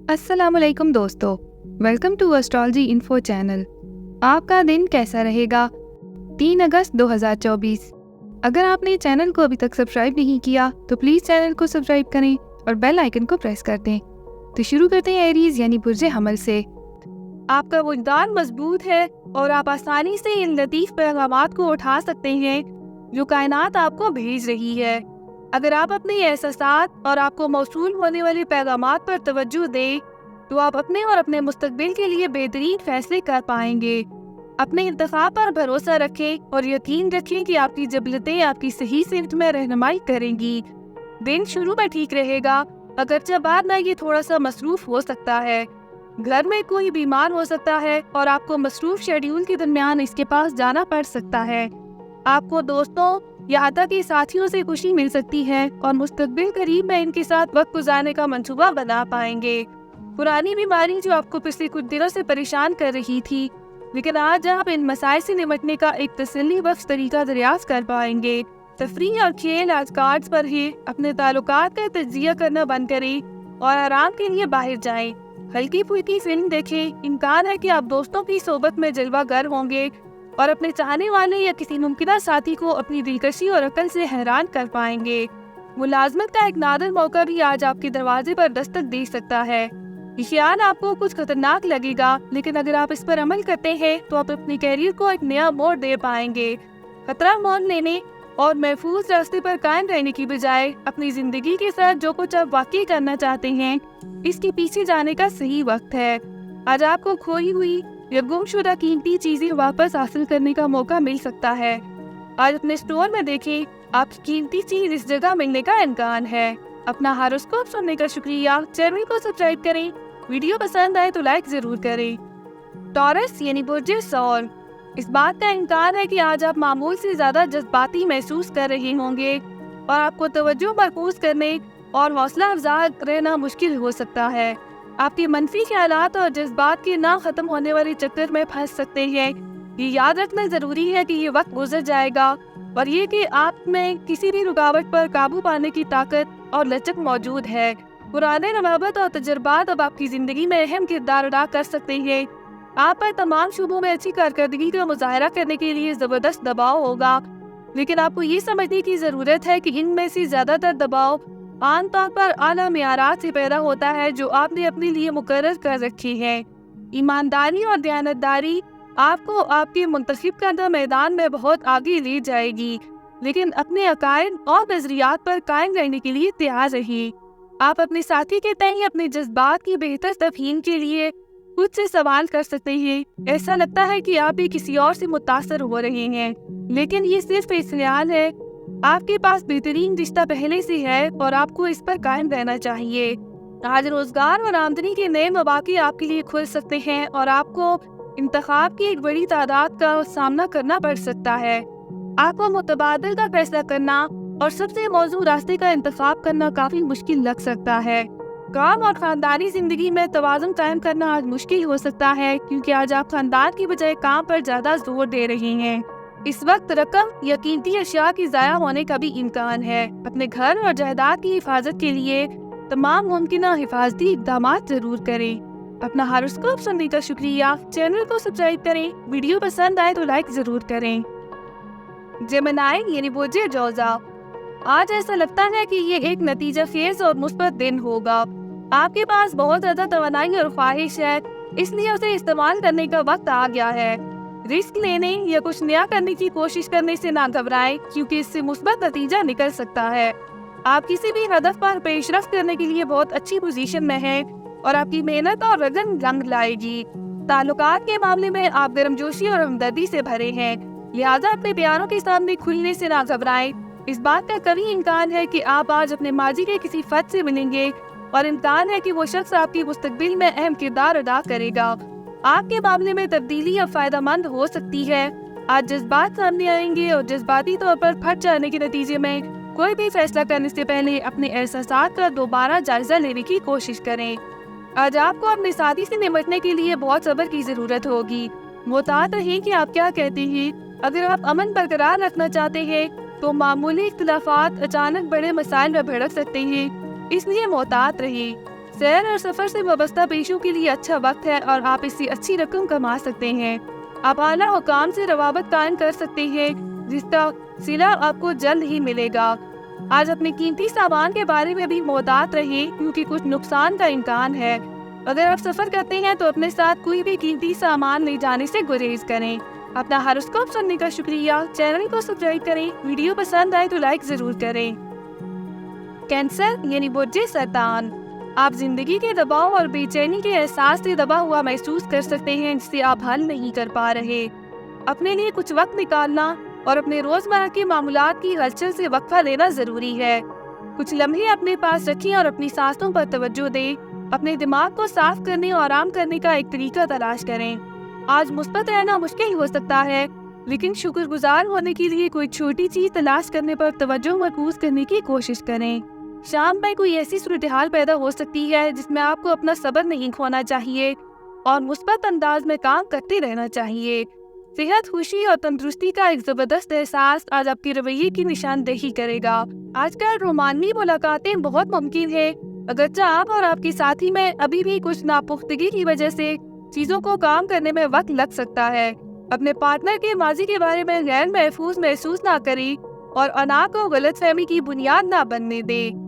अस्सलाम वालेकुम दोस्तों, welcome to astrology info channel. आपका दिन कैसा रहेगा? 3 अगस्त 2024। अगर आपने चैनल को अभी तक सब्सक्राइब नहीं किया तो प्लीज़ चैनल को सब्सक्राइब करें और बेल आइकन को प्रेस कर दें। तो शुरू करते हैं एरीज यानी बुर्ज हमल से। आपका वजदान मजबूत है और आप आसानी से इन लतीफ़ पैगामात को उठा सकते हैं जो कायनात आपको भेज रही है। अगर आप अपने एहसासात और आपको मौसूल होने वाले पैगामात पर तवज्जो दें तो आप अपने और अपने मुस्तकबिल के लिए बेहतरीन फैसले कर पाएंगे। अपने इंतखाब पर भरोसा रखें और यकीन रखें कि आपकी जबलतें आपकी सही सिमत में रहनुमाई करेंगी। दिन शुरू में ठीक रहेगा, अगरचे बाद में ये थोड़ा सा मसरूफ हो सकता है। घर में कोई बीमार हो सकता है और आपको मसरूफ शेड्यूल के दरमियान इसके पास जाना पड़ सकता है। आपको दोस्तों या हत्ता के साथियों से खुशी मिल सकती है और मुस्तकबिल करीब में इनके साथ वक्त गुजारने का मंसूबा बना पाएंगे। पुरानी बीमारी जो आपको पिछले कुछ दिनों से परेशान कर रही थी, लेकिन आज आप इन मसाइल से निपटने का एक तसल्ली बख्श तरीका दरियाफ्त कर पाएंगे। तफरीह और खेल आज कार्ड्स पर ही अपने ताल्लुकात का तज्जिया करना बंद करें और आराम के लिए बाहर जाएं। हल्की फुल्की फिल्म देखें। इम्कान है कि आप दोस्तों की सोबत में जलवागर होंगे और अपने चाहने वाले या किसी मुमकिना साथी को अपनी दिलकशी और अकल से हैरान कर पाएंगे। मुलाजमत का एक नादिर मौका भी आज आपके दरवाजे पर दस्तक दे सकता है। ये ख्याल आपको कुछ खतरनाक लगेगा, लेकिन अगर आप इस पर अमल करते हैं तो आप अपने कैरियर को एक नया मोड़ दे पाएंगे। खतरा मोल लेने और महफूज रास्ते पर कायम रहने की बजाय अपनी जिंदगी के साथ जो कुछ आप वाकई करना चाहते हैं, इसके पीछे जाने का सही वक्त है। आज आपको खोई हुई या गुमशुदा कीमती चीजें वापस हासिल करने का मौका मिल सकता है। आज अपने स्टोर में देखें, आपकी कीमती चीज इस जगह मिलने का इम्कान है। अपना हॉरोस्कोप सुनने का शुक्रिया। चैनल को सब्सक्राइब करें। वीडियो पसंद आए तो लाइक जरूर करें। टॉरस यानी बुर्ज सौर। इस बात का इम्कान है कि आज आप मामूल से ज्यादा जज्बाती महसूस कर रहे होंगे और आपको तवज्जो मरकूज करने और हौसला अफजा रहना मुश्किल हो सकता है। आपके मनफी ख्यालात और जज्बात के ना खत्म होने वाले चक्कर में फंस सकते हैं। ये याद रखना जरूरी है कि ये वक्त गुजर जाएगा और ये कि आप में किसी भी रुकावट पर काबू पाने की ताकत और लचक मौजूद है। पुराने रवाबत और तजुर्बात अब आपकी जिंदगी में अहम किरदार अदा कर सकते हैं। आप पर तमाम शोबों में अच्छी कारकर्दगी का मुजाहरा करने के लिए जबरदस्त दबाव होगा, लेकिन आपको ये समझने की जरूरत है कि इनमें से ज्यादातर दबाव आमतौर पर आला मियारात से पैदा होता है जो आपने अपने लिए मुकर्रर कर रखी है। ईमानदारी और दयानतदारी आपको आपके मुंतखब करदा मैदान में बहुत आगे ले जाएगी, लेकिन अपने अकायद और नजरियात पर कायम रहने के लिए तैयार रहिए। आप अपने साथी के तय अपने जज्बात की बेहतर तफहीम के लिए खुद से सवाल कर सकते हैं। ऐसा लगता है कि आप भी किसी और से मुतासर हो रहे हैं, लेकिन ये सिर्फ एक ख्याल है। आपके पास बेहतरीन रिश्ता पहले से है और आपको इस पर कायम रहना चाहिए। आज रोजगार और आमदनी के नए मौके आपके लिए खुल सकते हैं और आपको इंतखाब की एक बड़ी तादाद का सामना करना पड़ सकता है। आपको मुतबादल का फैसला करना और सबसे मौजूद रास्ते का इंतखाब करना काफी मुश्किल लग सकता है। काम और खानदानी जिंदगी में तवाज़ुन कायम करना आज मुश्किल हो सकता है, क्योंकि आज आप खानदान की बजाय काम पर ज्यादा जोर दे रहे हैं। इस वक्त रकम या कीमती अशिया की ज़ाया होने का भी इम्कान है। अपने घर और जायदाद की हिफाजत के लिए तमाम मुमकिन हिफाजती इक़दाम जरूर करें। अपना हॉरोस्कोप सुनने का शुक्रिया। चैनल को सब्सक्राइब करें। वीडियो पसंद आए तो लाइक जरूर करें। जेमिनी यानी बुर्ज जौज़ा। आज ऐसा लगता है कि ये एक नतीजा खेज और मुस्बत दिन होगा। आपके पास बहुत ज्यादा तवानाई और ख्वाहिश है, इसलिए उसे इस्तेमाल करने का वक्त आ गया है। रिस्क लेने या कुछ नया करने की कोशिश करने से ना घबराएं, क्योंकि इससे मुस्बत नतीजा निकल सकता है। आप किसी भी हदफ पर पेशरफ्त करने के लिए बहुत अच्छी पोजीशन में हैं और आपकी मेहनत और लगन रंग लाएगी। ताल्लुकात के मामले में आप गर्मजोशी और हमदर्दी से भरे हैं, लिहाजा अपने प्यारों के सामने खुलने से ना घबराएं। इस बात का कभी इम्कान है कि आप आज अपने माजी के किसी फर्द से मिलेंगे और इम्कान है कि वो शख्स आपकी मुस्तकबिल में अहम किरदार अदा करेगा। आपके मामले में तब्दीली अब फायदेमंद हो सकती है। आज जज्बात सामने आएंगे और जज्बाती तौर पर फट जाने के नतीजे में कोई भी फैसला करने से पहले अपने एहसासात का दोबारा जायजा लेने की कोशिश करें। आज आपको अपने साथी से निपटने के लिए बहुत सब्र की जरूरत होगी। मोहतात रहें कि आप क्या कहते हैं। अगर आप अमन बरकरार रखना चाहते हैं तो मामूली इख्तिलाफात अचानक बड़े मसाइल में भड़क सकते हैं, इसलिए मोहतात रहिए। सैर और सफर से वाबस्ता पेशों के लिए अच्छा वक्त है और आप इससे अच्छी रकम कमा सकते हैं। आप आला हुकाम से रवाबत कायम कर सकते हैं, जिसका सिला आपको जल्द ही मिलेगा। आज अपने कीमती सामान के बारे में भी मोहतात रहें, क्योंकि कुछ नुकसान का इम्कान है। अगर आप सफर करते हैं तो अपने साथ कोई भी कीमती सामान ले जाने से गुरेज करें। अपना हॉरोस्कोप सुनने का शुक्रिया। चैनल को सब्सक्राइब करें। वीडियो पसंद आए तो लाइक जरूर करें। कैंसर यानी बुर्जे सरतान। आप जिंदगी के दबाव और बेचैनी के एहसास से दबा हुआ महसूस कर सकते हैं, जिसे आप हल नहीं कर पा रहे। अपने लिए कुछ वक्त निकालना और अपने रोजमर्रा के मामूलात की हलचल से वक्फा लेना जरूरी है। कुछ लम्हे अपने पास रखें और अपनी सांसों पर तवज्जो दें। अपने दिमाग को साफ करने और आराम करने का एक तरीका तलाश करें। आज मुस्बत रहना मुश्किल हो सकता है, लेकिन शुक्रगुजार होने के लिए कोई छोटी चीज तलाश करने पर तवज्जो मरकूज करने की कोशिश करें। शाम में कोई ऐसी सूरत-ए-हाल पैदा हो सकती है जिसमें आपको अपना सब्र नहीं खोना चाहिए और मुस्बत अंदाज में काम करते रहना चाहिए। सेहत, खुशी और तंदुरुस्ती का एक जबरदस्त एहसास आज आपके रवैये की निशानदेही करेगा। आजकल रोमानी मुलाकातें बहुत मुमकिन है, अगरचे आप और आपके साथी में अभी भी कुछ नापुख्तगी की वजह से चीजों को काम करने में वक्त लग सकता है। अपने पार्टनर के माजी के बारे में गैर महफूज महसूस ना करें और अना को गलतफहमी की बुनियाद ना बनने दें।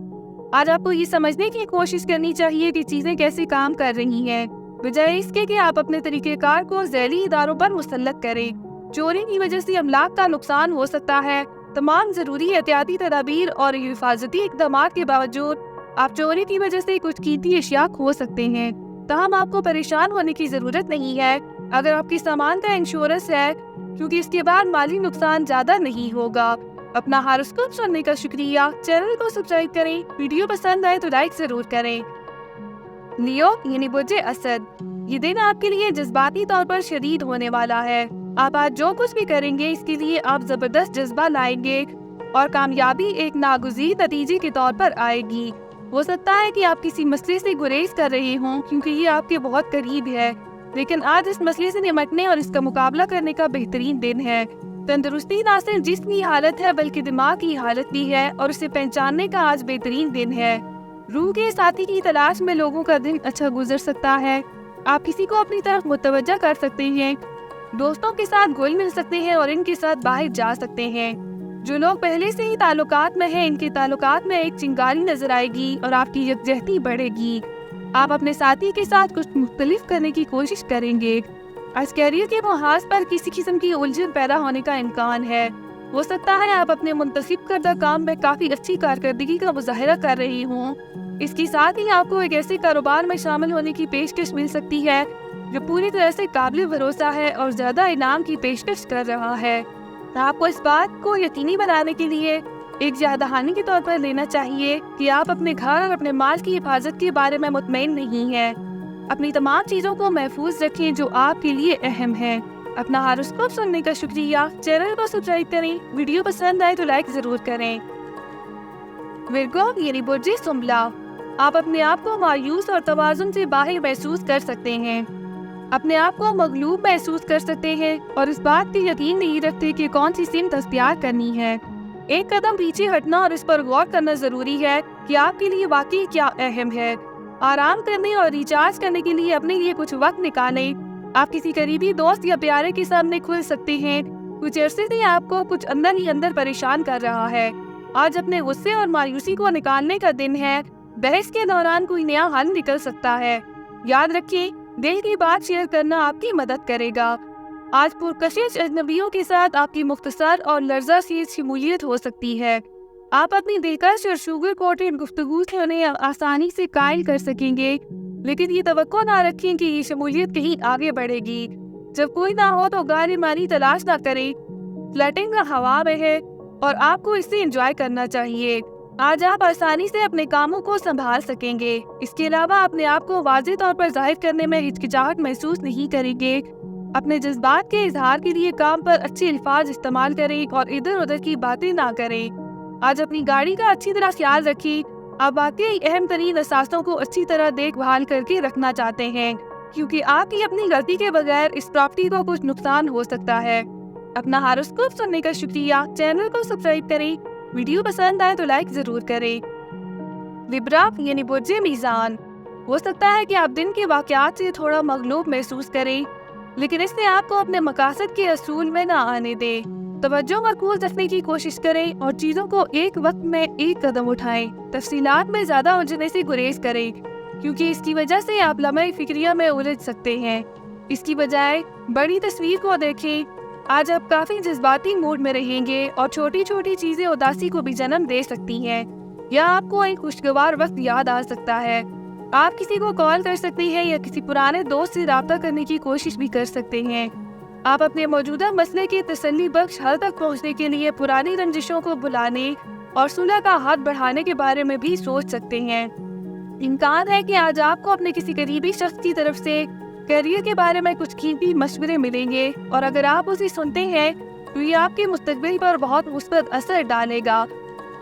आज आपको ये समझने की कोशिश करनी चाहिए कि चीजें कैसे काम कर रही हैं, बजाय इसके कि आप अपने तरीक़ेकार को ज़ैली इदारों पर मुसल्लत करें। चोरी की वजह से अमलाक का नुकसान हो सकता है। तमाम ज़रूरी एहतियाती तदाबीर और हिफाजती इक़दाम के बावजूद आप चोरी की वजह से कुछ कीमती अशिया खो सकते हैं। ताहम आपको परेशान होने की ज़रूरत नहीं है अगर आपके सामान का इंश्योरेंस है, क्योंकि इसके बाद माली नुकसान ज़्यादा नहीं होगा। अपना हॉरोस्कोप सुनने का शुक्रिया। चैनल को सब्सक्राइब करें। वीडियो पसंद आए तो लाइक जरूर करें। लियो यानी बुर्जे असद। ये दिन आपके लिए जज्बाती तौर पर शदीद होने वाला है। आप आज जो कुछ भी करेंगे इसके लिए आप जबरदस्त जज्बा लाएंगे और कामयाबी एक नागुज़ीर नतीजे के तौर पर आएगी। हो सकता है कि आप किसी मसले से गुरेज कर रहे हों, क्योंकि ये आपके बहुत करीब है, लेकिन आज इस मसले से निपटने और इसका मुकाबला करने का बेहतरीन दिन है। तंदुरुस्ती ना सिर्फ जिस्म की हालत है बल्कि दिमाग की हालत भी है और उसे पहचानने का आज बेहतरीन दिन है। रूह के साथी की तलाश में लोगों का दिन अच्छा गुजर सकता है। आप किसी को अपनी तरफ मुतवज्जा कर सकते हैं, दोस्तों के साथ घुल मिल सकते हैं और इनके साथ बाहर जा सकते हैं। जो लोग पहले से ही ताल्लुकात में हैं, इनके ताल्लुकात में एक चिंगारी नजर आएगी और आपकी यकजहती बढ़ेगी। आप अपने साथी के साथ कुछ मुख्तलिफ करने की कोशिश करेंगे। आज कैरियर के मुहाज पर किसी किस्म की उलझन पैदा होने का इम्कान है। हो सकता है आप अपने मुंतसिब करदा काम में काफी अच्छी कारकर्दगी का मुजाहिरा कर रही हों। इसके साथ ही आपको एक ऐसे कारोबार में शामिल होने की पेशकश मिल सकती है जो पूरी तरह से काबिल भरोसा है और ज्यादा इनाम की पेशकश कर रहा है। आपको इस बात को यकीनी बनाने के लिए एक यादहानी के तौर पर लेना चाहिए कि आप अपने घर और अपने माल की हिफाजत के बारे में मुतमईन नहीं हैं। अपनी तमाम चीजों को महफूज रखें जो आपके लिए अहम है। अपना हॉरोस्कोप सुनने का शुक्रिया। चैनल को सब्सक्राइब करें। वीडियो पसंद आए तो लाइक जरूर करें। विर्गो यानी बुर्जे सुंबला। आप अपने आप को मायूस और तवाज़ुन से बाहर महसूस कर सकते हैं। अपने आप को मगलूब महसूस कर सकते हैं और इस बात की यकीन नहीं रखते कि कौन सी सिमत अख्तियार करनी है। एक कदम पीछे हटना और इस पर गौर करना जरूरी है कि आपके लिए वाकई क्या अहम है। आराम करने और रिचार्ज करने के लिए अपने लिए कुछ वक्त निकालें। आप किसी करीबी दोस्त या प्यारे के सामने खुल सकते हैं। कुछ अरसे से आपको कुछ अंदर ही अंदर परेशान कर रहा है। आज अपने गुस्से और मायूसी को निकालने का दिन है। बहस के दौरान कोई नया हल निकल सकता है। याद रखें, दिल की बात शेयर करना आपकी मदद करेगा। आज पुरकशिश अजनबियों के साथ आपकी मुख्तसर और लर्जा सी शमूलियत हो सकती है। आप अपनी दिलकश और शुगर कोटेड गुफ्तगू से उन्हें आसानी से कायल कर सकेंगे, लेकिन ये तवक्को ना रखें कि ये शमूलियत कहीं आगे बढ़ेगी। जब कोई ना हो तो गैर मानी तलाश ना करें। फ्लर्टिंग हवा में है और आपको इससे एंजॉय करना चाहिए। आज आप आसानी से अपने कामों को संभाल सकेंगे। इसके अलावा अपने आप को वाज़ेह तौर पर जाहिर करने में हिचकिचाहट महसूस नहीं करेंगे। अपने जज्बात के इजहार के लिए काम पर अच्छे अल्फाज इस्तेमाल करें और इधर उधर की बातें ना करें। आज अपनी गाड़ी का अच्छी तरह ख्याल रखें। आप वाकई अहम तरीन असासों को अच्छी तरह देखभाल करके रखना चाहते हैं, क्योंकि आपकी अपनी गलती के बगैर इस प्रॉपर्टी को कुछ नुकसान हो सकता है। अपना हॉरोस्कोप सुनने का शुक्रिया। चैनल को सब्सक्राइब करें। वीडियो पसंद आए तो लाइक जरूर करें। लिब्रा यानी बुर्जे मीज़ान। हो सकता है कि आप दिन के वाक़यात से थोड़ा मगलूब महसूस करें, लेकिन इससे आपको अपने मकासद के असूल में ना आने दें। तवज्जो मरकूज़ रखने की कोशिश करें और चीज़ों को एक वक्त में एक कदम उठाएं। तफसीलात में ज़्यादा उलझने से गुरेज करें, क्योंकि इसकी वजह से आप लम्हे फ़िक्रिया में उलझ सकते हैं। इसकी बजाय बड़ी तस्वीर को देखें। आज आप काफ़ी जज्बाती मूड में रहेंगे और छोटी छोटी चीज़ें उदासी को भी जन्म दे सकती हैं, या आपको एक खुशगवार वक्त याद आ सकता है। आप किसी को कॉल कर सकते हैं या किसी पुराने दोस्त से राब्ता करने की कोशिश भी कर सकते हैं। आप अपने मौजूदा मसले के तसल्ली बख्श हल तक पहुंचने के लिए पुरानी रंजिशों को भुलाने और सुलह का हाथ बढ़ाने के बारे में भी सोच सकते हैं। इम्कान है कि आज आपको अपने किसी करीबी शख्स की तरफ से करियर के बारे में कुछ कीमती मशवरे मिलेंगे, और अगर आप उसे सुनते हैं तो ये आपके मुस्तकबिल पर बहुत मुस्बत असर डालेगा।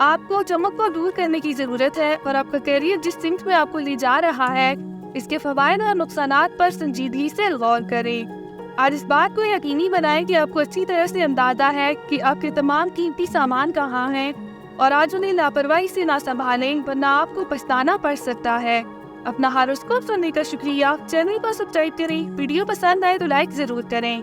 आपको चमक को दूर करने की ज़रूरत है और आपका करियर जिस सिमत में आपको ले जा रहा है, इसके फ़वाइद और नुकसानात पर संजीदगी से गौर करें। आज इस बात को यकीनी बनाएं कि आपको अच्छी तरह से अंदाज़ा है कि आपके तमाम कीमती सामान कहाँ हैं, और आज उन्हें लापरवाही से ना संभालें, वरना आपको पछताना पड़ सकता है। अपना हॉरोस्कोप सुनने का शुक्रिया। चैनल को सब्सक्राइब करें। वीडियो पसंद आए तो लाइक ज़रूर करें।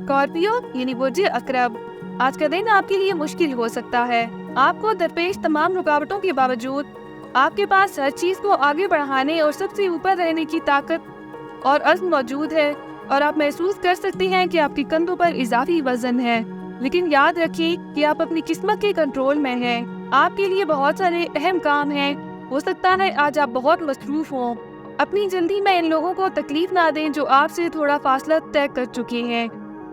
स्कॉर्पियो यानी बुर्ज अकरब, आज का दिन आपके लिए मुश्किल हो सकता है। आपको दरपेश तमाम रुकावटों के बावजूद आपके पास हर चीज़ को आगे बढ़ाने और सबसे ऊपर रहने की ताकत और अज़्म मौजूद है, और आप महसूस कर सकते हैं कि आपके कंधों पर इजाफी वजन है। लेकिन याद रखें कि आप अपनी किस्मत के कंट्रोल में हैं। आपके लिए बहुत सारे अहम काम हैं। हो सकता है आज आप बहुत मसरूफ हों। अपनी जल्दी में इन लोगों को तकलीफ ना दें जो आपसे थोड़ा फासला तय कर चुके हैं।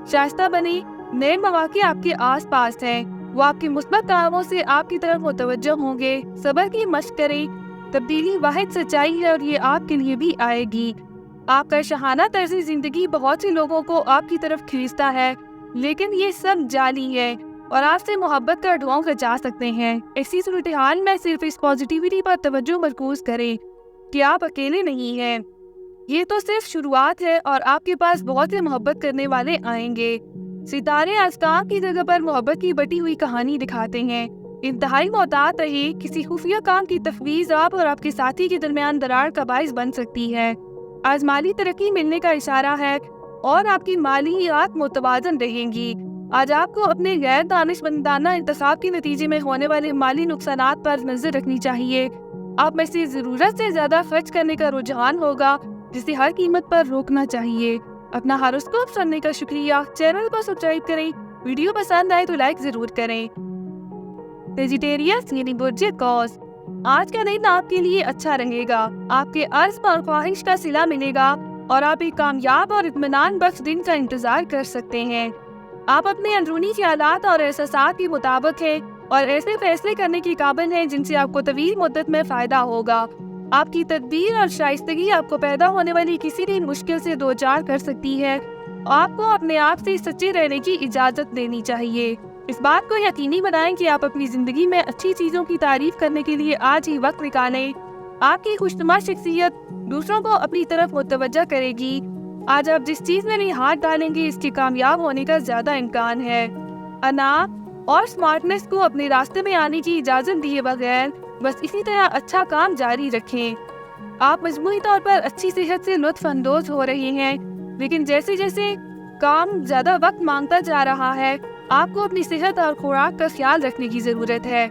शाइस्ता बने, नए मौके आपके आस पास हैं। वो आपके मुस्बत कामों से आपकी तरफ मुतवज्जह होंगे। सब्र की मशक करें। तब्दीली वाहिद सच्चाई है और ये आपके लिए भी आएगी। आपका शहाना तर्ज़ ज़िंदगी बहुत से लोगों को आपकी तरफ खींचता है, लेकिन ये सब जाली है और आपसे मोहब्बत का ढोंग रचा सकते हैं। ऐसी सूरत हाल में सिर्फ इस पॉजिटिविटी पर तवज्जो मरकूज करें कि आप अकेले नहीं हैं। ये तो सिर्फ शुरुआत है और आपके पास बहुत से मोहब्बत करने वाले आएंगे। सितारे आज काम की जगह पर मोहब्बत की बटी हुई कहानी दिखाते हैं। इंतहाई मोहतात रहे। किसी खुफिया काम की तफवीज़ आप और आपके साथी के दरमियान दरार का बाइस बन सकती है। आज माली तरक्की मिलने का इशारा है और आपकी मालियात मुतवाज़न रहेंगी। आज आपको अपने गैर दानिशमंदाना इंतखाब के नतीजे में होने वाले माली नुकसानात पर नजर रखनी चाहिए। आप में से ज़रूरत से ज़्यादा खर्च करने का रुझान होगा, जिसे हर कीमत पर रोकना चाहिए। अपना हॉरोस्कोप सुनने का शुक्रिया। चैनल को सब्सक्राइब करें। वीडियो पसंद आए तो लाइक ज़रूर करें। वेजिटेरियस यानी बुर्ज कौस, आज का दिन आपके लिए अच्छा रहेगा। आपके अर्ज़ और ख्वाहिश का सिला मिलेगा और आप एक कामयाब और इत्मीनान बख्श दिन का इंतज़ार कर सकते हैं। आप अपने अंदरूनी ख्यालात और एहसासात के मुताबिक हैं और ऐसे फैसले करने की काबिल हैं जिनसे आपको तवील मुद्दत में फ़ायदा होगा। आपकी तदबीर और शाइस्तगी आपको पैदा होने वाली किसी भी मुश्किल से दो चार कर सकती है। आपको अपने आप से सच्चे रहने की इजाज़त देनी चाहिए। इस बात को यकीनी बनाएं कि आप अपनी ज़िंदगी में अच्छी चीज़ों की तारीफ करने के लिए आज ही वक्त निकालें। आपकी खुशनुमा शख्सियत दूसरों को अपनी तरफ मुतवज्जा करेगी। आज आप जिस चीज़ में भी हाथ डालेंगे इसके कामयाब होने का ज़्यादा इम्कान है। अना और स्मार्टनेस को अपने रास्ते में आने की इजाज़त दिए बगैर बस इसी तरह अच्छा काम जारी रखें। आप मजमूई तौर पर अच्छी सेहत से लुत्फ़ अंदोज हो रहे हैं, लेकिन जैसे जैसे काम ज़्यादा वक्त मांगता जा रहा है, आपको अपनी सेहत और खुराक का ख्याल रखने की ज़रूरत है।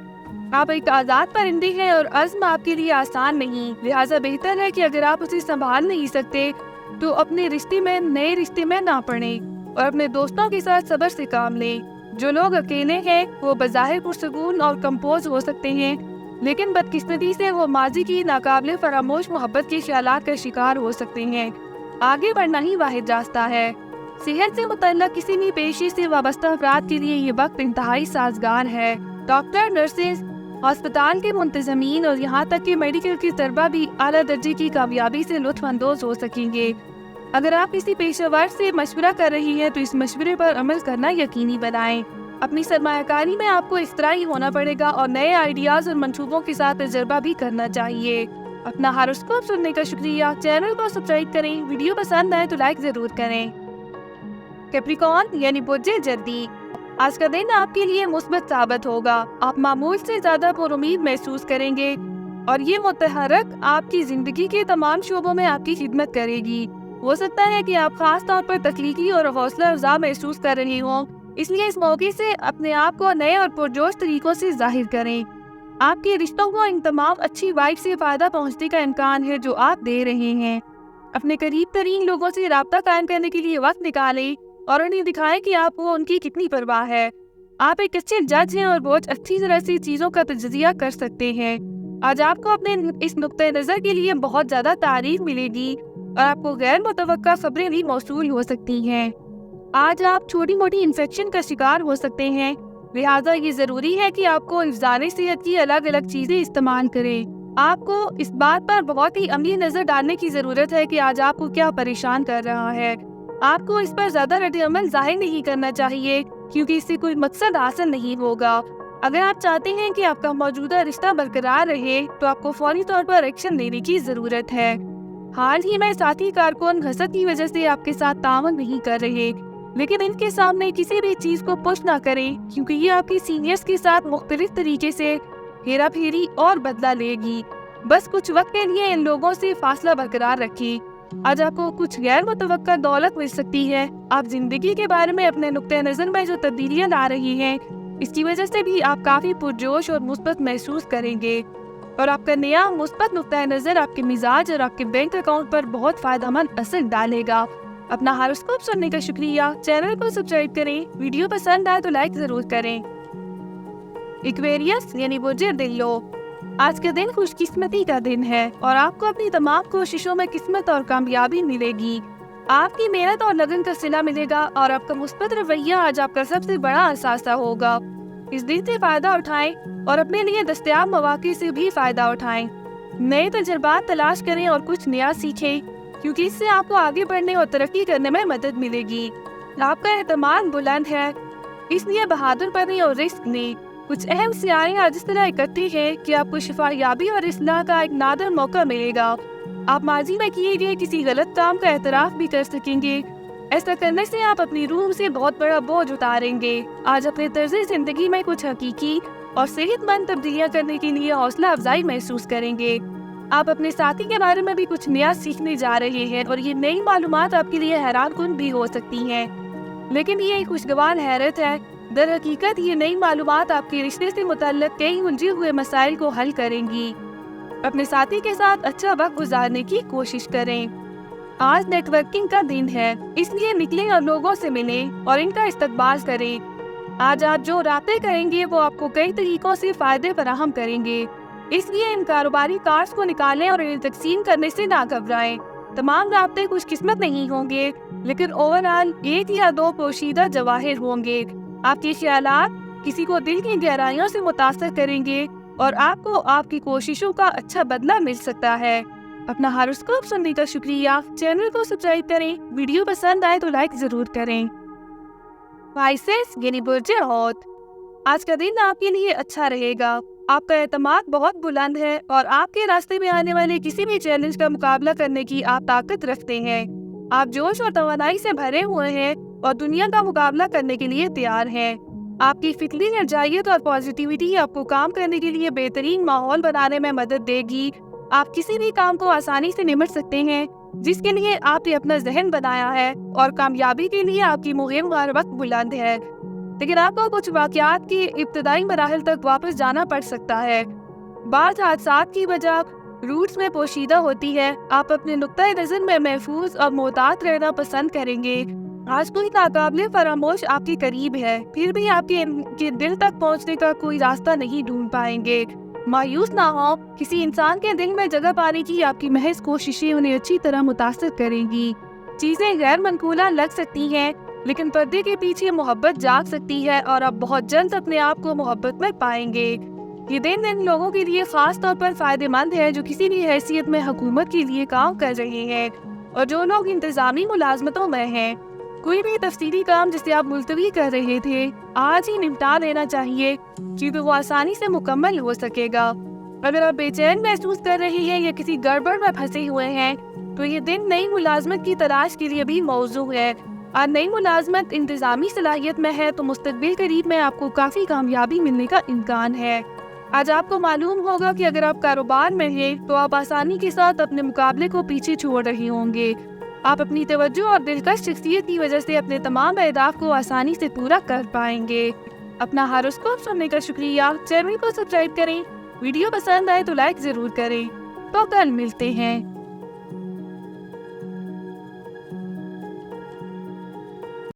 आप एक आज़ाद परिंदे हैं और अज़्म आपके लिए आसान नहीं, लिहाजा बेहतर है कि अगर आप उसे संभाल नहीं सकते तो अपने रिश्ते में नए रिश्ते में ना पड़ें और अपने दोस्तों के साथ सब्र से काम लें। जो लोग अकेले हैं वो बज़ाहिर पुरसकून और कंपोज हो सकते हैं, लेकिन बदकिस्मती से वो माजी की नाकाबिले फरामोश मोहब्बत के ख्यालात का शिकार हो सकते हैं। आगे बढ़ना ही वाहिद रास्ता है। सेहत से मुतल्लक किसी भी पेशे से वाबस्ता अफराद के लिए ये वक्त इंतहाई साजगार है। डॉक्टर, नर्सेज, अस्पताल के मुंतज़मीन और यहाँ तक कि मेडिकल के तलबा भी आला दर्जे की कामयाबी से लुत्फ़ अंदोज हो सकेंगे। अगर आप किसी पेशेवर से मशवरा कर रही हैं तो इस मशवरे पर अमल करना यकीनी बनाएं। अपनी सरमायाकारी में आपको इख्तराई होना पड़ेगा और नए आइडियाज़ और मंसूबों के साथ तजर्बा भी करना चाहिए। अपना हॉरोस्कोप सुनने का शुक्रिया। चैनल को सब्सक्राइब करें। वीडियो पसंद आए तो लाइक ज़रूर करें। कैप्रिकॉर्न यानी बुर्ज जल्दी, आज का दिन आपके लिए मुस्बत साबित होगा। आप मामूल से ज़्यादा पुरुमीद महसूस करेंगे। اور یہ متحرک آپ کی زندگی کے تمام شعبوں میں آپ کی خدمت کرے گی۔ ہو سکتا ہے کہ آپ خاص طور پر تخلیقی اور حوصلہ افزا محسوس کر رہے ہوں، اس لیے اس موقع سے اپنے آپ کو نئے اور پرجوش طریقوں سے ظاہر کریں۔ آپ کے رشتوں کو ان تمام اچھی وائب سے فائدہ پہنچنے کا امکان ہے جو آپ دے رہے ہیں۔ اپنے قریب ترین لوگوں سے رابطہ قائم کرنے کے لیے وقت نکالیں اور انہیں دکھائیں کہ آپ کو ان کی کتنی پرواہ ہے۔ آپ ایک اچھے جج ہیں اور بہت اچھی طرح سے چیزوں کا تجزیہ کر سکتے ہیں۔ آج آپ کو اپنے اس نقطۂ نظر کے لیے بہت زیادہ تعریف ملے گی اور آپ کو غیر متوقع خبریں بھی موصول ہو سکتی ہیں۔ آج آپ چھوٹی موٹی انفیکشن کا شکار ہو سکتے ہیں، لہٰذا یہ ضروری ہے کہ آپ کو حفظان صحت کی الگ الگ چیزیں استعمال کریں۔ آپ کو اس بات پر بہت ہی عملی نظر ڈالنے کی ضرورت ہے کہ آج آپ کو کیا پریشان کر رہا ہے۔ آپ کو اس پر زیادہ رد عمل ظاہر نہیں کرنا چاہیے کیونکہ اس سے کوئی مقصد حاصل نہیں ہوگا۔ اگر آپ چاہتے ہیں کہ آپ کا موجودہ رشتہ برقرار رہے تو آپ کو فوری طور پر ایکشن لینے کی ضرورت ہے۔ حال ہی میں ساتھی کارکن حسد کی وجہ سے آپ کے ساتھ تعاون نہیں کر رہے، لیکن ان کے سامنے کسی بھی چیز کو پش نہ کریں کیونکہ یہ آپ کی سینئرز کے ساتھ مختلف طریقے سے ہیرا پھیری اور بدلہ لے گی۔ بس کچھ وقت کے لیے ان لوگوں سے فاصلہ برقرار رکھیں۔ آج آپ کو کچھ غیر متوقع دولت مل سکتی ہے۔ آپ زندگی کے بارے میں اپنے نقطۂ نظر میں جو تبدیلیاں لا رہی ہیں، اس کی وجہ سے بھی آپ کافی پرجوش اور مثبت محسوس کریں گے، اور آپ کا نیا مثبت نقطۂ نظر آپ کے مزاج اور آپ کے بینک اکاؤنٹ پر بہت فائدہ مند اثر ڈالے گا۔ اپنا ہاروسکوپ سننے کا شکریہ۔ چینل کو سبسکرائب کریں، ویڈیو پسند آئے تو لائک ضرور کریں۔ ایکویریس یعنی برج دلو، آج کا دن خوش قسمتی کا دن ہے اور آپ کو اپنی تمام کوششوں میں قسمت اور کامیابی ملے گی۔ آپ کی محنت اور لگن کا صلہ ملے گا اور آپ کا مثبت رویہ آج آپ کا سب سے بڑا اثاثہ ہوگا۔ اس دن سے فائدہ اٹھائیں اور اپنے لیے دستیاب مواقع سے بھی فائدہ اٹھائیں۔ نئے تجربات تلاش کریں اور کچھ نیا سیکھیں کیونکہ اس سے آپ کو آگے بڑھنے اور ترقی کرنے میں مدد ملے گی۔ آپ کا اعتماد بلند ہے، اس لیے بہادر بنیں اور رسک لیں۔ کچھ اہم سیارے آج اس طرح اکٹھے ہیں کہ آپ کو شفا یابی اور اصلاح کا ایک نادر موقع ملے گا۔ آپ ماضی میں کیے گئے کسی غلط کام کا اعتراف بھی کر سکیں گے۔ ایسا کرنے سے آپ اپنی روح سے بہت بڑا بوجھ اتاریں گے۔ آج اپنے طرز زندگی میں کچھ حقیقی اور صحت مند تبدیلیاں کرنے کے لیے حوصلہ افزائی محسوس کریں گے۔ آپ اپنے ساتھی کے بارے میں بھی کچھ نیا سیکھنے جا رہے ہیں اور یہ نئی معلومات آپ کے لیے حیران کن بھی ہو سکتی ہیں، لیکن یہ ایک خوشگوار حیرت ہے۔ در حقیقت یہ نئی معلومات آپ کے رشتے سے متعلق کئی الجھے ہوئے مسائل کو حل کریں گی۔ اپنے ساتھی کے ساتھ اچھا وقت گزارنے کی کوشش کریں۔ آج نیٹ ورکنگ کا دن ہے، اس لیے نکلیں اور لوگوں سے ملیں اور ان کا استقبال کریں۔ آج آپ جو رابطے کریں گے وہ آپ کو کئی طریقوں سے فائدے فراہم کریں گے، اس لیے ان کاروباری کارڈز کو نکالیں اور انہیں تقسیم کرنے سے نہ گھبرائیں۔ تمام رابطے خوش قسمت نہیں ہوں گے، لیکن اوورآل ایک یا دو پوشیدہ جواہر ہوں گے۔ آپ کے خیالات کسی کو دل کی گہرائیوں سے متاثر کریں گے اور آپ کو آپ کی کوششوں کا اچھا بدلہ مل سکتا ہے۔ اپنا ہاروسکوپ سننے کا شکریہ۔ چینل کو سبسکرائب کریں، ویڈیو پسند آئے تو لائک ضرور کریں۔ وائسز یعنی برج حوت، آج کا دن آپ کے لیے اچھا رہے گا۔ آپ کا اعتماد بہت بلند ہے اور آپ کے راستے میں آنے والے کسی بھی چیلنج کا مقابلہ کرنے کی آپ طاقت رکھتے ہیں۔ آپ جوش اور توانائی سے بھرے ہوئے ہیں اور دنیا کا مقابلہ کرنے کے لیے تیار ہیں۔ آپ کی فطری ارجائیت اور پازیٹیوٹی آپ کو کام کرنے کے لیے بہترین ماحول بنانے میں مدد دے گی۔ آپ کسی بھی کام کو آسانی سے نمٹ سکتے ہیں جس کے لیے آپ نے اپنا ذہن بنایا ہے، اور کامیابی کے لیے آپ کی مہم ہر وقت بلند ہے، لیکن آپ کو کچھ واقعات کے ابتدائی مراحل تک واپس جانا پڑ سکتا ہے۔ بعض حادثات کی وجہ روٹس میں پوشیدہ ہوتی ہے۔ آپ اپنے نقطۂ نظر میں محفوظ اور محتاط رہنا پسند کریں گے۔ آج کوئی ناقابل فراموش آپ کے قریب ہے، پھر بھی آپ کے دل تک پہنچنے کا کوئی راستہ نہیں ڈھونڈ پائیں گے۔ مایوس نہ ہو، کسی انسان کے دل میں جگہ پانے کی آپ کی محض کوششیں انہیں اچھی طرح متاثر کریں گی۔ چیزیں غیر منقولہ لگ سکتی ہیں، لیکن پردے کے پیچھے محبت جاگ سکتی ہے اور آپ بہت جلد اپنے آپ کو محبت میں پائیں گے۔ یہ دن ان لوگوں کے لیے خاص طور پر فائدہ مند ہے جو کسی بھی حیثیت میں حکومت کے لیے کام کر رہے ہیں اور جو لوگ انتظامی ملازمتوں میں ہیں۔ کوئی بھی تفصیلی کام جسے آپ ملتوی کر رہے تھے آج ہی نمٹا لینا چاہیے کیونکہ وہ آسانی سے مکمل ہو سکے گا۔ اگر آپ بے چین محسوس کر رہے ہیں یا کسی گڑبڑ میں پھنسے ہوئے ہیں تو یہ دن نئی ملازمت کی تلاش کے لیے بھی موزوں ہے۔ اور نئی ملازمت انتظامی صلاحیت میں ہے تو مستقبل قریب میں آپ کو کافی کامیابی ملنے کا امکان ہے۔ آج آپ کو معلوم ہوگا کہ اگر آپ کاروبار میں ہیں تو آپ آسانی کے ساتھ اپنے مقابلے کو پیچھے چھوڑ رہے ہوں گے۔ آپ اپنی توجہ اور دلکش شخصیت کی وجہ سے اپنے تمام اہداف کو آسانی سے پورا کر پائیں گے۔ اپنا ہاروسکوپ سننے کا شکریہ۔ چینل کو سبسکرائب کریں۔ ویڈیو پسند آئے تو لائک ضرور کریں۔ تو کل ملتے ہیں۔